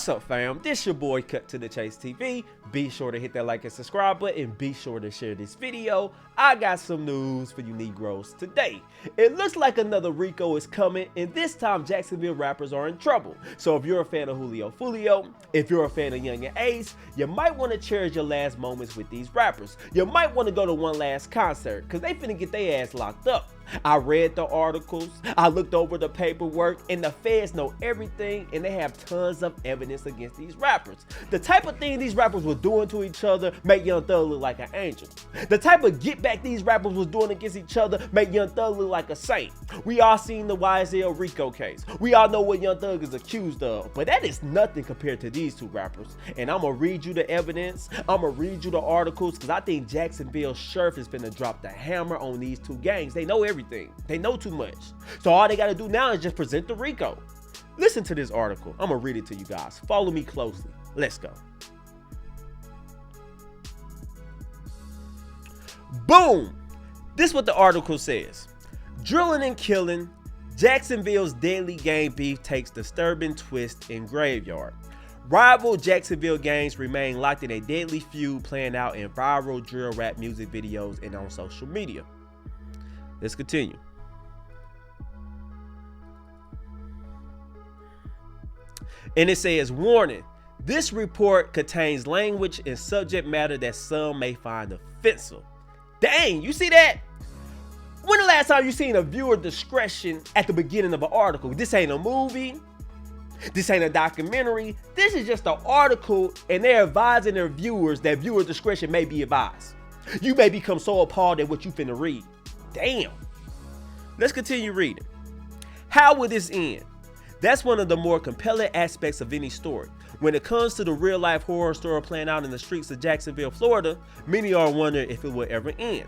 What's up, fam? This your boy Cut to the Chase TV. Be sure to hit that like and subscribe button. Be sure to share this video. I got some news for you Negroes today. It looks like another RICO is coming, and this time Jacksonville rappers are in trouble. So if you're a fan of Julio, Foolio, if you're a fan of Yungeen Ace, you might want to cherish your last moments with these rappers. You might want to go to one last concert, because they finna get their ass locked up. I read the articles, I looked over the paperwork, and the feds know everything, and they have tons of evidence against these rappers. The type of thing these rappers were doing to each other make Young Thug look like an angel. The type of get back these rappers was doing against each other make Young Thug look like a saint. We all seen the YSL RICO case. We all know what Young Thug is accused of, but that is nothing compared to these two rappers. And I'm gonna read you the evidence, I'm gonna read you the articles, because I think Jacksonville Sheriff is finna drop the hammer on these two gangs. They know everything. They know too much. So all they gotta do now is just present the RICO. Listen to this article. I'm gonna read it to you guys. Follow me closely. Let's go. Boom! This is what the article says. Drilling and killing. Jacksonville's deadly gang beef takes disturbing twist in graveyard. Rival Jacksonville gangs remain locked in a deadly feud playing out in viral drill rap music videos and on social media. Let's continue. And it says, warning, this report contains language and subject matter that some may find offensive. Dang, you see that? When the last time you seen a viewer discretion at the beginning of an article? This ain't a movie. This ain't a documentary. This is just an article, and they're advising their viewers that viewer discretion may be advised. You may become so appalled at what you finna read. Damn. Let's continue reading. How will this end? That's one of the more compelling aspects of any story. When it comes to the real life horror story playing out in the streets of Jacksonville, Florida, many are wondering if it will ever end.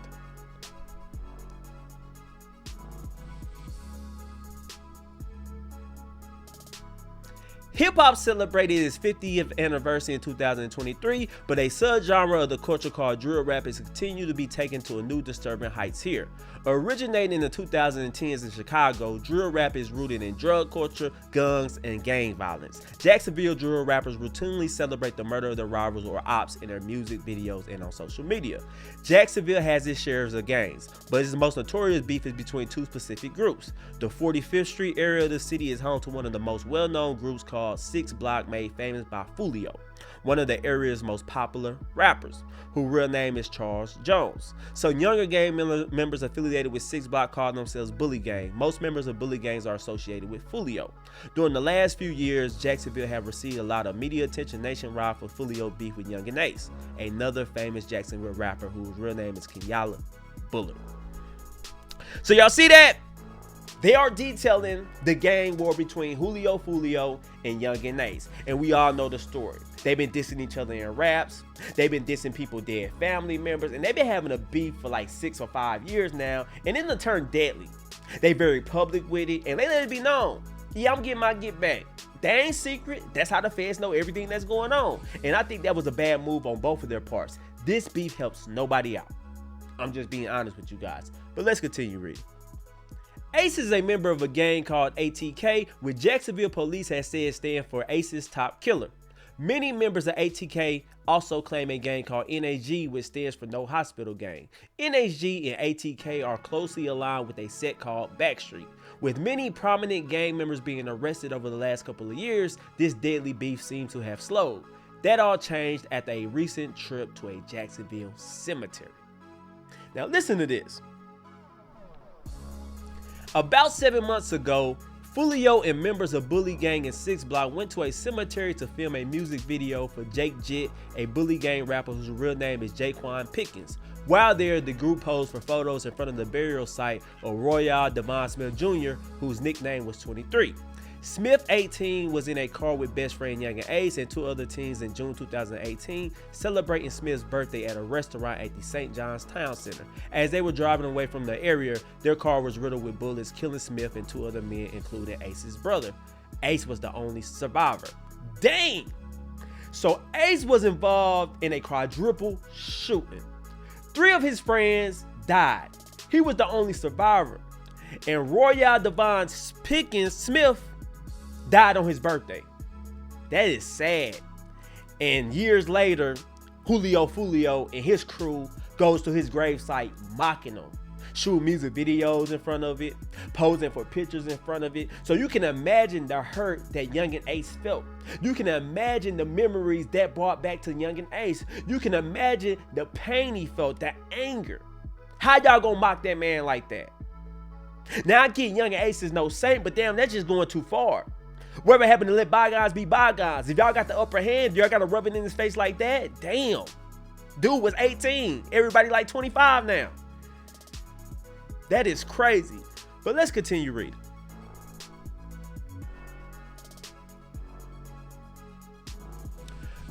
Hip-hop celebrated its 50th anniversary in 2023, but a subgenre of the culture called drill rap is continued to be taken to a new disturbing heights here. Originating in the 2010s in Chicago, drill rap is rooted in drug culture, guns, and gang violence. Jacksonville drill rappers routinely celebrate the murder of their rivals or ops in their music videos and on social media. Jacksonville has its shares of gangs, but its most notorious beef is between two specific groups. The 45th Street area of the city is home to one of the most well-known groups called 6 Block, made famous by Foolio, one of the area's most popular rappers, whose real name is Charles Jones. Some younger gang members affiliated with 6 Block call themselves Bully Gang. Most members of Bully Gangs are associated with Foolio. During the last few years, Jacksonville have received a lot of media attention nationwide for Foolio beef with Yungeen Ace, another famous Jacksonville rapper whose real name is Kenyala Bullard. So y'all see that? They are detailing the gang war between Julio, Foolio, and Yungeen Ace. And we all know the story. They've been dissing each other in raps. They've been dissing people dead family members. And they've been having a beef for like 6 or 5 years now. And it done turned deadly. They very public with it. And they let it be known. Yeah, I'm getting my get back. They ain't secret. That's how the fans know everything that's going on. And I think that was a bad move on both of their parts. This beef helps nobody out. I'm just being honest with you guys. But let's continue reading. Ace is a member of a gang called ATK, which Jacksonville police has said stand for Ace's Top Killer. Many members of ATK also claim a gang called NAG, which stands for No Hospital Gang. NAG and ATK are closely aligned with a set called Backstreet. With many prominent gang members being arrested over the last couple of years, this deadly beef seems to have slowed. That all changed after a recent trip to a Jacksonville cemetery. Now listen to this. About 7 months ago, Foolio and members of Bully Gang and 6 Block went to a cemetery to film a music video for Jake Jit, a Bully Gang rapper whose real name is Jaquan Pickens. While there, the group posed for photos in front of the burial site of Royale Devon Smith Jr., whose nickname was 23. Smith, 18, was in a car with best friend Yungeen Ace and 2 other teens in June 2018, celebrating Smith's birthday at a restaurant at the St. John's Town Center. As they were driving away from the area, their car was riddled with bullets, killing Smith and 2 other men, including Ace's brother. Ace was the only survivor. Dang! So Ace was involved in a quadruple shooting. 3 of his friends died. He was the only survivor. And Royale Devon Pickens Smith died on his birthday. That is sad. And years later, Julio Foolio and his crew goes to his gravesite mocking him, shooting music videos in front of it, posing for pictures in front of it. So you can imagine the hurt that Yungeen Ace felt. You can imagine the memories that brought back to Yungeen Ace. You can imagine the pain he felt, the anger. How y'all gonna mock that man like that? Now I get Yungeen Ace is no saint, but damn, that's just going too far. Whatever happened to let bygones be bygones? If y'all got the upper hand, y'all gotta rub it in his face like that? Damn. Dude was 18. Everybody like 25 now. That is crazy. But let's continue reading.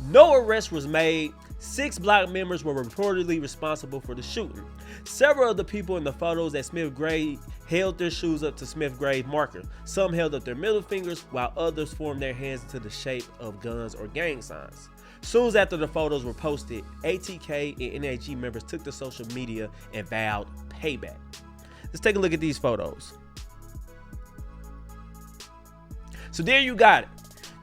No arrest was made. 6 block members were reportedly responsible for the shooting. Several of the people in the photos at Smith grave held their shoes up to Smith grave marker. Some held up their middle fingers, while others formed their hands into the shape of guns or gang signs. Soon after the photos were posted, ATK and NAG members took to social media and vowed payback. Let's take a look at these photos. So there you got it.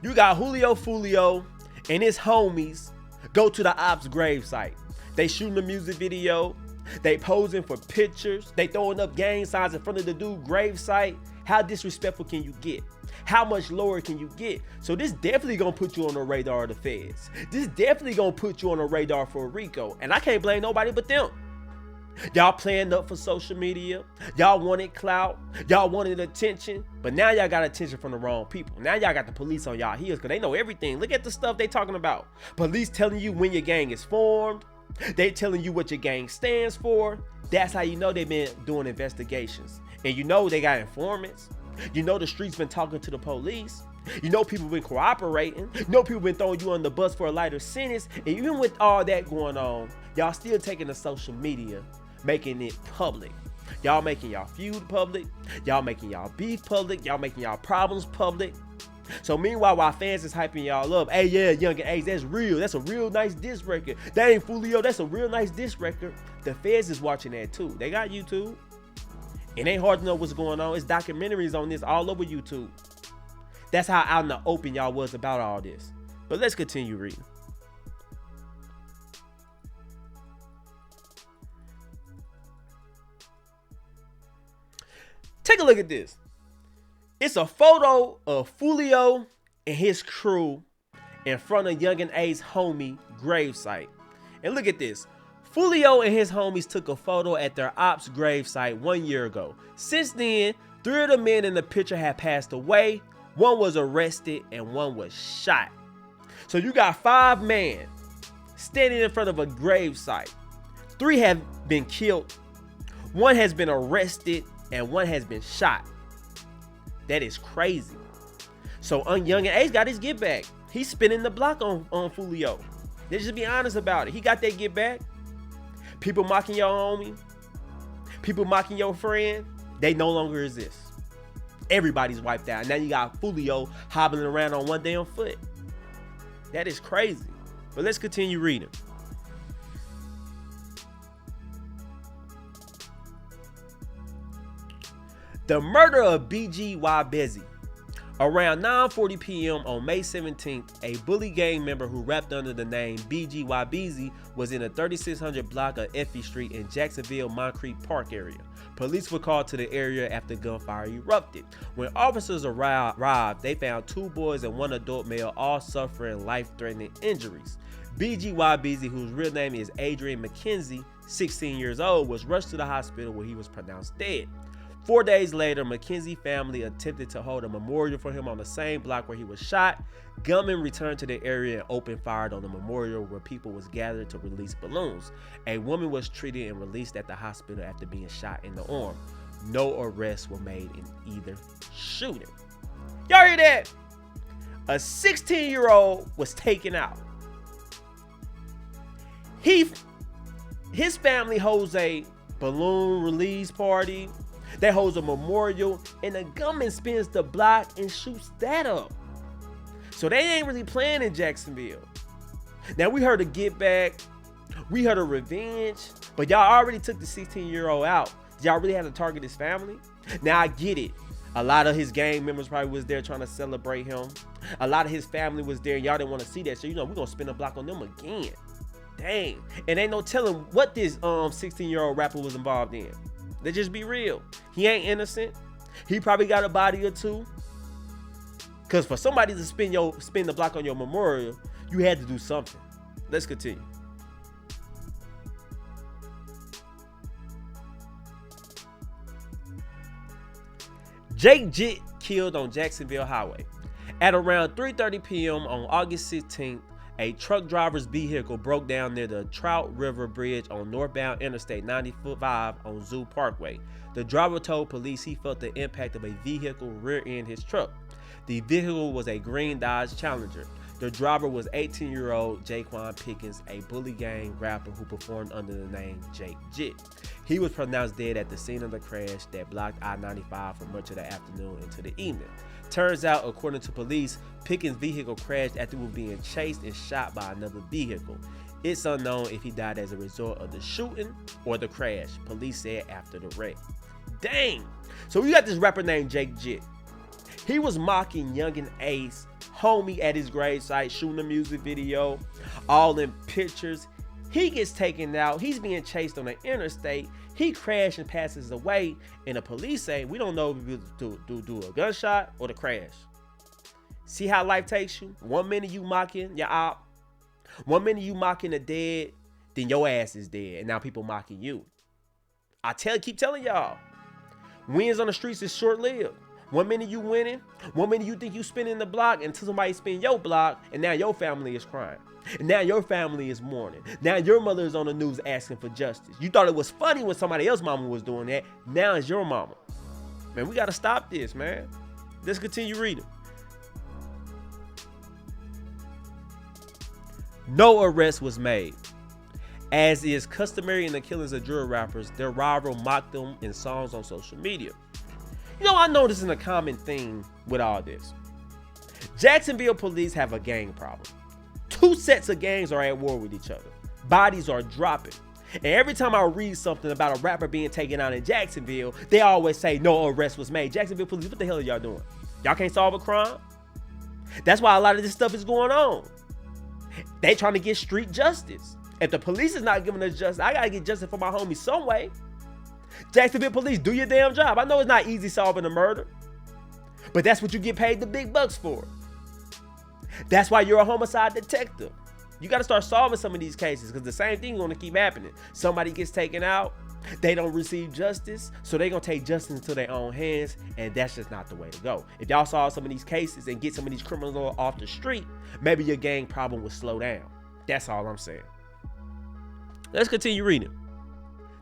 You got Julio Foolio and his homies go to the ops gravesite. They shooting a music video. They posing for pictures. They throwing up gang signs in front of the dude gravesite. How disrespectful can you get? How much lower can you get? So this definitely gonna put you on the radar of the feds. This definitely gonna put you on the radar for RICO. And I can't blame nobody but them. Y'all planned up for social media. Y'all wanted clout. Y'all wanted attention. But now y'all got attention from the wrong people. Now y'all got the police on y'all heels because they know everything. Look at the stuff they talking about. Police telling you when your gang is formed. They telling you what your gang stands for. That's how you know they've been doing investigations. And you know they got informants. You know the streets been talking to the police. You know people been cooperating. You know people been throwing you on the bus for a lighter sentence. And even with all that going on, y'all still taking to social media, making it public. Y'all making y'all feud public. Y'all making y'all beef public. Y'all making y'all problems public. So meanwhile, while fans is hyping y'all up, hey, yeah, Yungeen Ace, that's real. That's a real nice diss record. That ain't Foolio. That's a real nice diss record. The feds is watching that too. They got YouTube. It ain't hard to know what's going on. It's documentaries on this all over YouTube. That's how out in the open y'all was about all this. But let's continue reading. Take a look at this. It's a photo of Foolio and his crew in front of Yungeen A's homie gravesite. And look at this. Foolio and his homies took a photo at their ops gravesite 1 year ago. Since then, 3 of the men in the picture have passed away. 1 was arrested and 1 was shot. So you got 5 men standing in front of a gravesite. 3 have been killed. 1 has been arrested and 1 has been shot. That is crazy. So Yungeen Ace got his get back. He's spinning the block on Foolio. Let's just be honest about it. He got that get back. People mocking your homie. People mocking your friend. They no longer exist. Everybody's wiped out. Now you got Foolio hobbling around on 1 damn foot. That is crazy. But let's continue reading. The murder of BG Wabezi. Around 9:40 p.m. on May 17th, a bully gang member who rapped under the name BG Wabezi was in a 3600 block of Effie Street in Jacksonville, Moncrief Park area. Police were called to the area after gunfire erupted. When officers arrived, they found 2 boys and 1 adult male all suffering life-threatening injuries. BG Wabezi, whose real name is Adrian McKenzie, 16 years old, was rushed to the hospital where he was pronounced dead. 4 days later, McKenzie family attempted to hold a memorial for him on the same block where he was shot. Gunmen returned to the area and opened fire on the memorial where people was gathered to release balloons. A woman was treated and released at the hospital after being shot in the arm. No arrests were made in either shooting. Y'all hear that? A 16-year-old was taken out. His family holds a balloon release party. They holds a memorial, and the gunman spins the block and shoots that up. So they ain't really playing in Jacksonville. Now we heard a get back, we heard a revenge, but y'all already took the 16-year-old out. Y'all really have to target his family? Now I get it. A lot of his gang members probably was there trying to celebrate him. A lot of his family was there. Y'all didn't want to see that. So, we're going to spin a block on them again. Dang. And ain't no telling what this 16-year-old rapper was involved in. Let's just be real. He ain't innocent. He probably got a body or two. Because for somebody to spin the block on your memorial, you had to do something. Let's continue. Jake Jit killed on Jacksonville Highway. At around 3:30 p.m. on August 16th, a truck driver's vehicle broke down near the Trout River Bridge on northbound Interstate 95 on Zoo Parkway. The driver told police he felt the impact of a vehicle rear-ended his truck. The vehicle was a green Dodge Challenger. The driver was 18-year-old Jaquan Pickens, a bully gang rapper who performed under the name Jake Jit. He was pronounced dead at the scene of the crash that blocked I-95 for much of the afternoon into the evening. Turns out, according to police, Pickens' vehicle crashed after he was being chased and shot by another vehicle. It's unknown if he died as a result of the shooting or the crash, police said after the wreck. Dang! So we got this rapper named Jake Jit. He was mocking Yungeen Ace, homie, at his gravesite, shooting a music video, all in pictures. He gets taken out. He's being chased on the interstate. He crashes and passes away. And the police say, we don't know if you do a gunshot or the crash. See how life takes you? 1 minute you mocking your op. 1 minute you mocking the dead. Then your ass is dead. And now people mocking you. Keep telling y'all. Wins on the streets is short-lived. 1 minute you winning. 1 minute you think you spinning the block until somebody spin your block. And now your family is crying. And now your family is mourning. Now your mother is on the news asking for justice. You thought it was funny when somebody else's mama was doing that. Now it's your mama. Man, we got to stop this, man. Let's continue reading. No arrest was made. As is customary in the killings of drill rappers, their rival mocked them in songs on social media. I noticed a common theme with all this. Jacksonville police have a gang problem. 2 sets of gangs are at war with each other. Bodies are dropping. And every time I read something about a rapper being taken out in Jacksonville, they always say no arrest was made. Jacksonville police, what the hell are y'all doing? Y'all can't solve a crime? That's why a lot of this stuff is going on. They trying to get street justice. If the police is not giving us justice, I gotta get justice for my homie some way. Jacksonville police, do your damn job. I know it's not easy solving a murder, but that's what you get paid the big bucks for. That's why you're a homicide detective. You got to start solving some of these cases, because the same thing is going to keep happening. Somebody gets taken out, they don't receive justice, so they're going to take justice into their own hands, and that's just not the way to go. If y'all solve some of these cases and get some of these criminals off the street, maybe your gang problem would slow down. That's all I'm saying. Let's continue reading.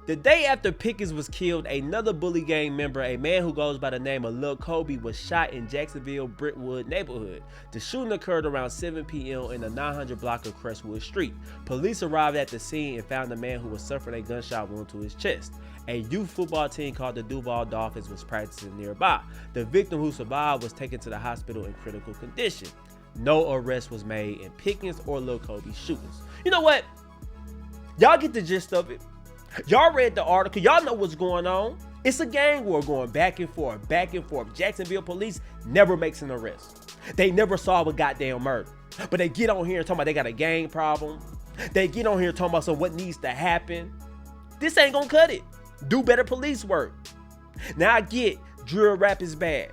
The day after Pickens was killed, another bully gang member, a man who goes by the name of Lil Kobe, was shot in Jacksonville Brentwood neighborhood. The shooting occurred around 7 p.m. in the 900 block of Crestwood Street. Police arrived at the scene and found the man who was suffering a gunshot wound to his chest. A youth football team called the Duval Dolphins was practicing nearby. The victim, who survived, was taken to the hospital in critical condition. No arrest was made in Pickens or Lil Kobe's shootings. You know what? Y'all get the gist of it. Y'all read the article. Y'all know what's going on. It's a gang war going back and forth, back and forth. Jacksonville police never makes an arrest. They never solve a goddamn murder. But they get on here and talk about they got a gang problem. They get on here talking about what needs to happen. This ain't gonna cut it. Do better police work. Now I get drill rap is bad.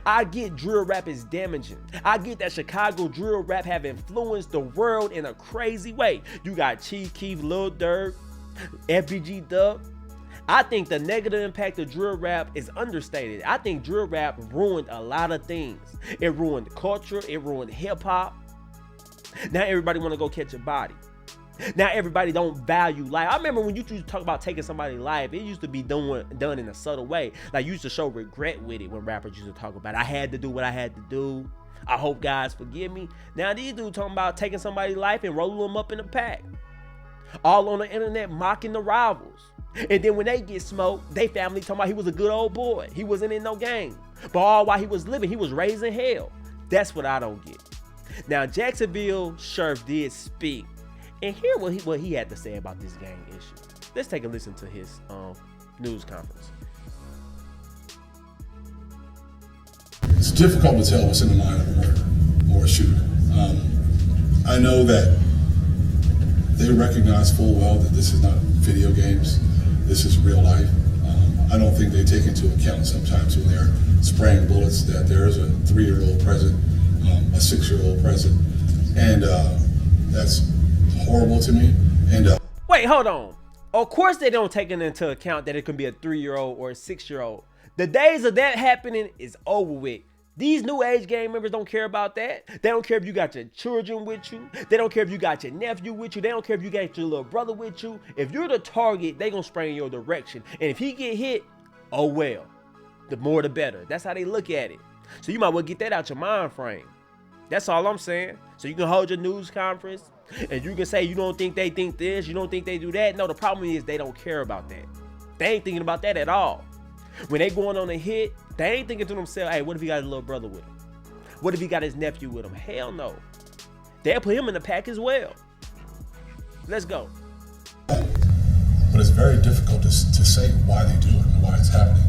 I get drill rap is damaging. I get that Chicago drill rap have influenced the world in a crazy way. You got Chief Keef, Lil Durk, FBG Dub. I think the negative impact of drill rap is understated. I think drill rap ruined a lot of things. It ruined culture. It ruined hip hop. Now everybody want to go catch a body. Now everybody don't value life. I remember when you used to talk about taking somebody's life, it used to be done in a subtle way. Like, you used to show regret with it when rappers used to talk about, I had to do what I had to do. I hope guys forgive me. Now these dudes talking about taking somebody's life and rolling them up in a pack. All on the internet mocking the rivals. And then when they get smoked, they family talking about he was a good old boy. He wasn't in no gang. But all while he was living, he was raising hell. That's what I don't get. Now, Jacksonville Sheriff did speak. And hear what he had to say about this gang issue. Let's take a listen to his news conference. difficult to tell what's in the mind of a murderer or a shooter. I know that they recognize full well that this is not video games, this is real life. I don't think they take into account sometimes when they're spraying bullets that there is a 3-year-old present, a 6-year-old present, and that's horrible to me. And wait, hold on. Of course they don't take it into account that it can be a 3-year-old or a 6-year-old. The days of that happening is over with. These new age gang members don't care about that. They don't care if you got your children with you. They don't care if you got your nephew with you. They don't care if you got your little brother with you. If you're the target, they gonna spray in your direction. And if he get hit, oh well. The more the better. That's how they look at it. So you might well get that out your mind frame. That's all I'm saying. So you can hold your news conference and you can say you don't think they think this, you don't think they do that. No, the problem is they don't care about that. They ain't thinking about that at all. When they going on a hit, they ain't thinking to themselves, hey, what if he got his little brother with him? What if he got his nephew with him? Hell no. They'll put him in the pack as well. Let's go. But it's very difficult to say why they do it and why it's happening.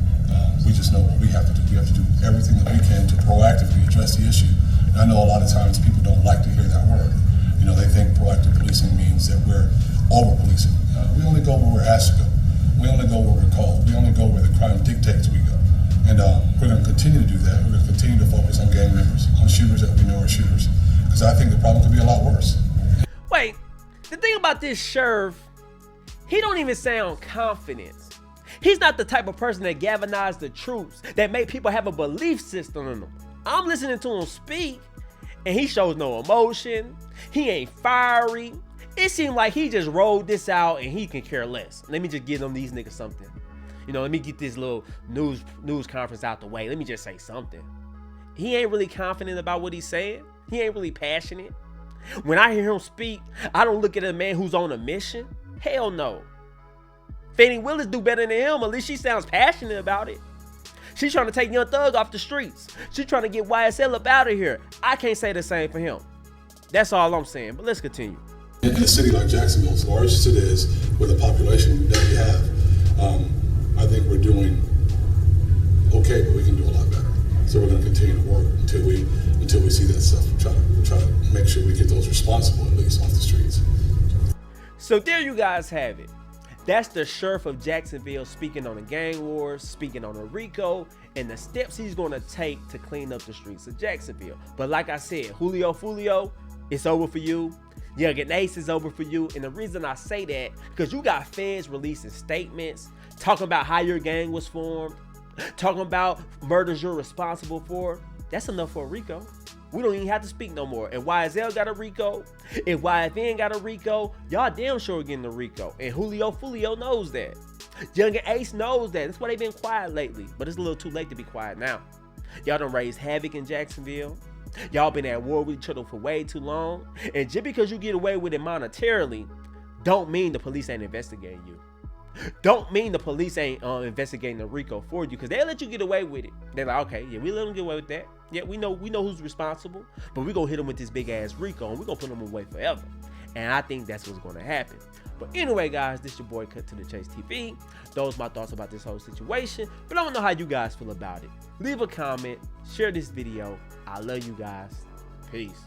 We just know what we have to do. We have to do everything that we can to proactively address the issue. And I know a lot of times people don't like to hear that word. You know, they think proactive policing means that we're over-policing. We only go where we're asked to go. We only go where we're called. We only go where the crime dictates we go. And we're going to continue to do that. We're going to continue to focus on gang members, on shooters that we know are shooters, because I think the problem could be a lot worse. Wait, the thing about this sheriff, he don't even sound confident. He's not the type of person that galvanizes the troops, that make people have a belief system in them. I'm listening to him speak, and he shows no emotion. He ain't fiery. It seemed like he just rolled this out and he can care less. Let me just give them these niggas something. You know, let me get this little news conference out the way. Let me just say something. He ain't really confident about what he's saying. He ain't really passionate. When I hear him speak, I don't look at a man who's on a mission. Hell no. Fannie Willis do better than him. At least she sounds passionate about it. She's trying to take Young Thug off the streets. She's trying to get YSL up out of here. I can't say the same for him. That's all I'm saying, but let's continue. In a city like Jacksonville, as large as it is, with the population that we have, I think we're doing okay, but we can do a lot better. So we're going to continue to work until we see that stuff. We're trying to make sure we get those responsible at least off the streets. So there you guys have it. That's the sheriff of Jacksonville speaking on the gang wars, speaking on the RICO, and the steps he's going to take to clean up the streets of Jacksonville. But like I said, Julio, Foolio, it's over for you. Yungeen Ace is over for you. And the reason I say that, because you got feds releasing statements, talking about how your gang was formed, talking about murders you're responsible for. That's enough for a RICO. We don't even have to speak no more. If YSL got a RICO, if YFN got a RICO, y'all damn sure getting a RICO. And Julio Foolio knows that. Yungeen Ace knows that. That's why they've been quiet lately. But it's a little too late to be quiet now. Y'all done raised havoc in Jacksonville. Y'all been at war with each other for way too long. And just because you get away with it monetarily, don't mean the police ain't investigating you. Don't mean the police ain't investigating the RICO for you, because they let you get away with it. They're like, okay, yeah, we let them get away with that. Yeah, we know who's responsible, but we're gonna hit them with this big ass RICO and we're gonna put them away forever. And I think that's what's gonna happen. But anyway, guys, this your boy Cut to the Chase TV. Those are my thoughts about this whole situation, but I don't know how you guys feel about it. Leave a comment, share this video. I love you guys. Peace.